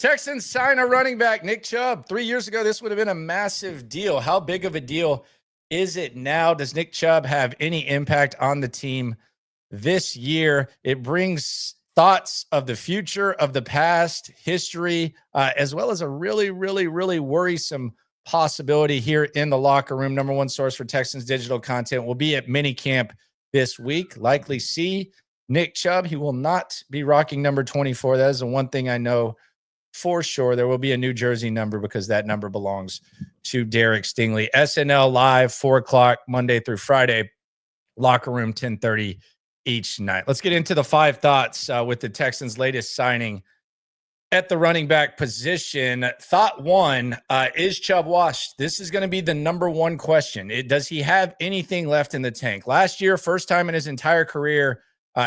Texans sign a running back, Nick Chubb. 3 years ago, this would have been a massive deal. How big of a deal is it now? Does Nick Chubb have any impact on the team this year? It brings thoughts of the future, of the past, history, as well as a really, really, really worrisome possibility here in the locker room. Number one source for Texans digital content will be at minicamp this week. Likely see Nick Chubb. He will not be rocking number 24. That is the one thing I know for sure. There will be a New Jersey number because that number belongs to Derek Stingley. SNL Live, 4 o'clock, Monday through Friday. Locker room, 10:30 each night. Let's get into the 5 thoughts with the Texans' latest signing at the running back position. Thought 1, is Chubb washed? This is going to be the number one question. Does he have anything left in the tank? Last year, first time in his entire career,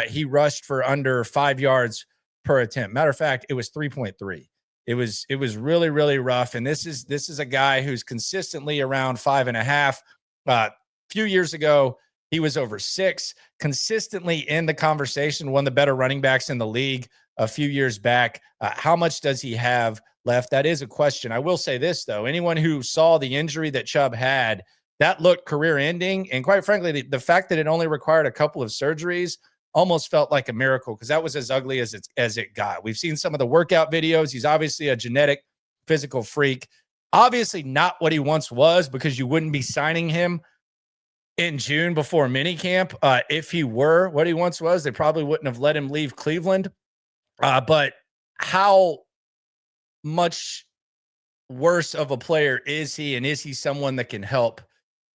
he rushed for under 5 yards per attempt. Matter of fact, it was 3.3. It was really, really rough. And this is a guy who's consistently around 5.5. Few years ago, he was over 6, consistently in the conversation, one of the better running backs in the league a few years back. How much does he have left? That is a question. I will say this, though. Anyone who saw the injury that Chubb had, that looked career ending. And quite frankly, the fact that it only required a couple of surgeries almost felt like a miracle because that was as ugly as it got. We've seen some of the workout videos. He's obviously a genetic physical freak. Obviously not what he once was, because you wouldn't be signing him in June before minicamp. If he were what he once was, they probably wouldn't have let him leave Cleveland. But how much worse of a player is he, and is he someone that can help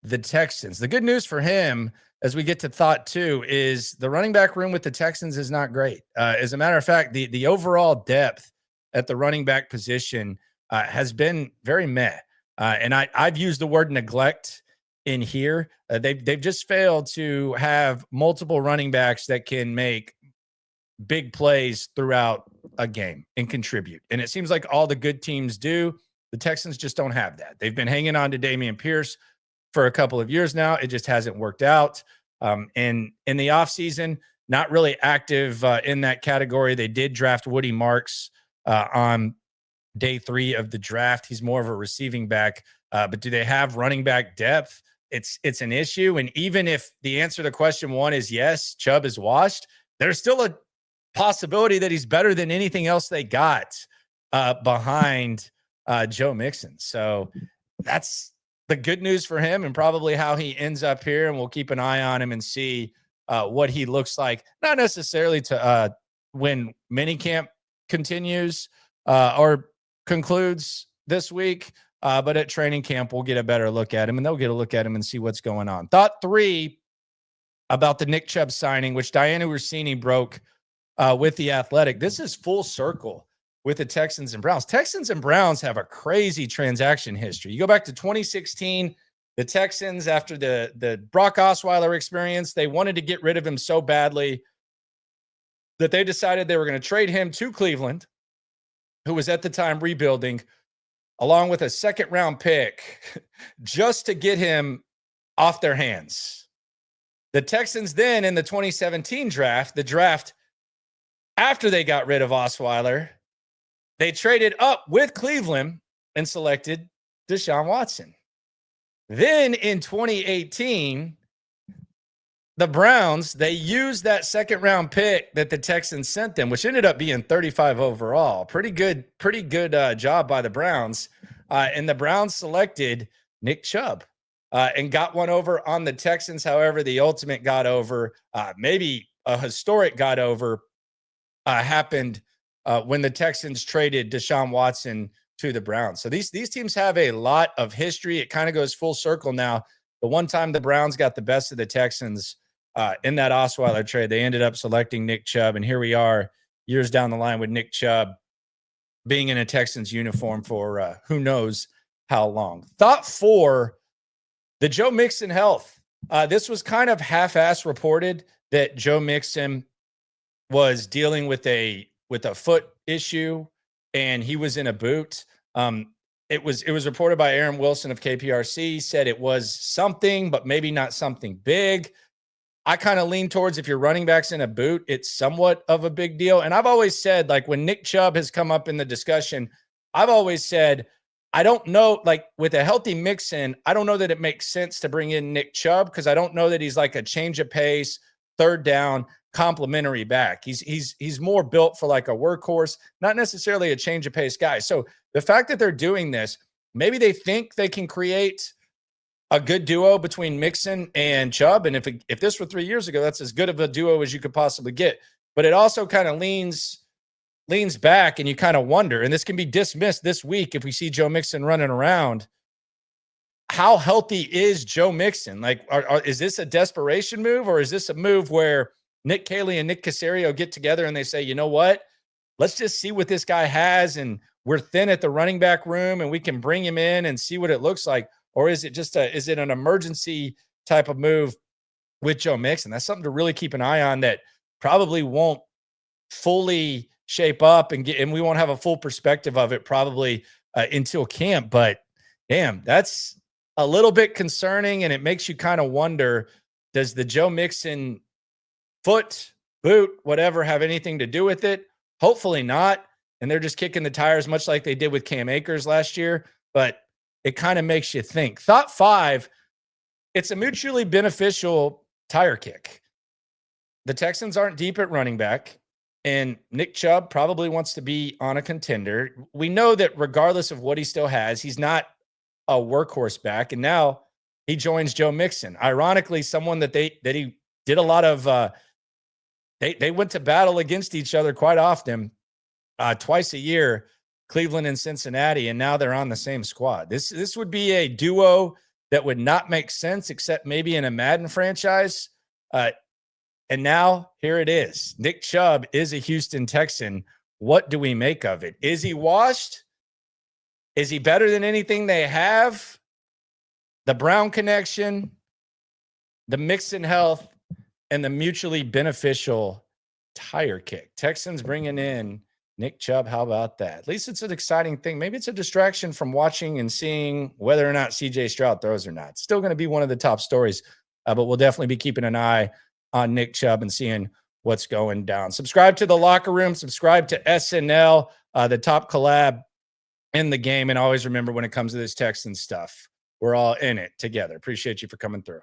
the Texans? The good news for him, as we get to thought 2, is the running back room with the Texans is not great. As a matter of fact, the overall depth at the running back position has been very meh. And I've used the word neglect in here. They've just failed to have multiple running backs that can make big plays throughout a game and contribute. And it seems like all the good teams do. The Texans just don't have that. They've been hanging on to Dameon Pierce for a couple of years now. It just hasn't worked out. And in the offseason, not really active in that category. They did draft Woody Marks on day 3 of the draft. He's more of a receiving back. But do they have running back depth? It's an issue. And even if the answer to question 1 is yes, Chubb is washed, there's still a possibility that he's better than anything else they got behind Joe Mixon. So that's the good news for him, and probably how he ends up here. And we'll keep an eye on him and see what he looks like. Not necessarily to when minicamp continues or concludes this week, but at training camp, we'll get a better look at him, and they'll get a look at him and see what's going on. Thought 3 about the Nick Chubb signing, which Diana Ursini broke with The Athletic. This is full circle with the Texans and Browns. Texans and Browns have a crazy transaction history. You go back to 2016, the Texans, after the Brock Osweiler experience, they wanted to get rid of him so badly that they decided they were going to trade him to Cleveland, who was at the time rebuilding, along with a second-round pick, just to get him off their hands. The Texans then, in the 2017 draft, the draft after they got rid of Osweiler, they traded up with Cleveland and selected Deshaun Watson. Then in 2018, the Browns, they used that second-round pick that the Texans sent them, which ended up being 35 overall. Pretty good job by the Browns. And the Browns selected Nick Chubb and got one over on the Texans. However, the ultimate got over, maybe a historic got over, happened when the Texans traded Deshaun Watson to the Browns. So these teams have a lot of history. It kind of goes full circle now. The one time the Browns got the best of the Texans in that Osweiler trade, they ended up selecting Nick Chubb. And here we are years down the line with Nick Chubb being in a Texans uniform for who knows how long. Thought 4, the Joe Mixon health. This was kind of half-ass reported that Joe Mixon was dealing with a foot issue and he was in a boot. It was reported by Aaron Wilson of KPRC, said it was something, but maybe not something big. I kind of lean towards if your running back's in a boot, it's somewhat of a big deal. And I've always said, like, when Nick Chubb has come up in the discussion, I've always said, I don't know, like with a healthy Mixon, I don't know that it makes sense to bring in Nick Chubb because I don't know that he's like a change of pace, third down, complimentary back. He's more built for like a workhorse, not necessarily a change of pace guy. So the fact that they're doing this, maybe they think they can create a good duo between Mixon and Chubb. And if this were 3 years ago, that's as good of a duo as you could possibly get. But it also kind of leans back, and you kind of wonder, and this can be dismissed this week if we see Joe Mixon running around. How healthy is Joe Mixon? Like, is this a desperation move, or is this a move where Nick Caley and Nick Caserio get together and they say, you know what? Let's just see what this guy has, and we're thin at the running back room, and we can bring him in and see what it looks like. Or is it just is it an emergency type of move with Joe Mixon? That's something to really keep an eye on that probably won't fully shape up and we won't have a full perspective of it probably until camp. But damn, that's a little bit concerning, and it makes you kind of wonder, does the Joe Mixon foot, boot, whatever have anything to do with it? Hopefully not. And they're just kicking the tires much like they did with Cam Akers last year. But it kind of makes you think. Thought 5, it's a mutually beneficial tire kick. The Texans aren't deep at running back, and Nick Chubb probably wants to be on a contender. We know that regardless of what he still has, he's not a workhorse back. And now he joins Joe Mixon. Ironically, someone that he did a lot of they went to battle against each other quite often, twice a year, Cleveland and Cincinnati, and now they're on the same squad. This would be a duo that would not make sense except maybe in a Madden franchise. And now here it is. Nick Chubb is a Houston Texan. What do we make of it? Is he washed? Is he better than anything they have? The Brown connection, the Mixon health, and the mutually beneficial tire kick. Texans bringing in Nick Chubb. How about that? At least it's an exciting thing. Maybe it's a distraction from watching and seeing whether or not CJ Stroud throws or not. It's still going to be one of the top stories, but we'll definitely be keeping an eye on Nick Chubb and seeing what's going down. Subscribe to the Locker Room. Subscribe to SNL, the top collab in the game. And always remember, when it comes to this Texans stuff, we're all in it together. Appreciate you for coming through.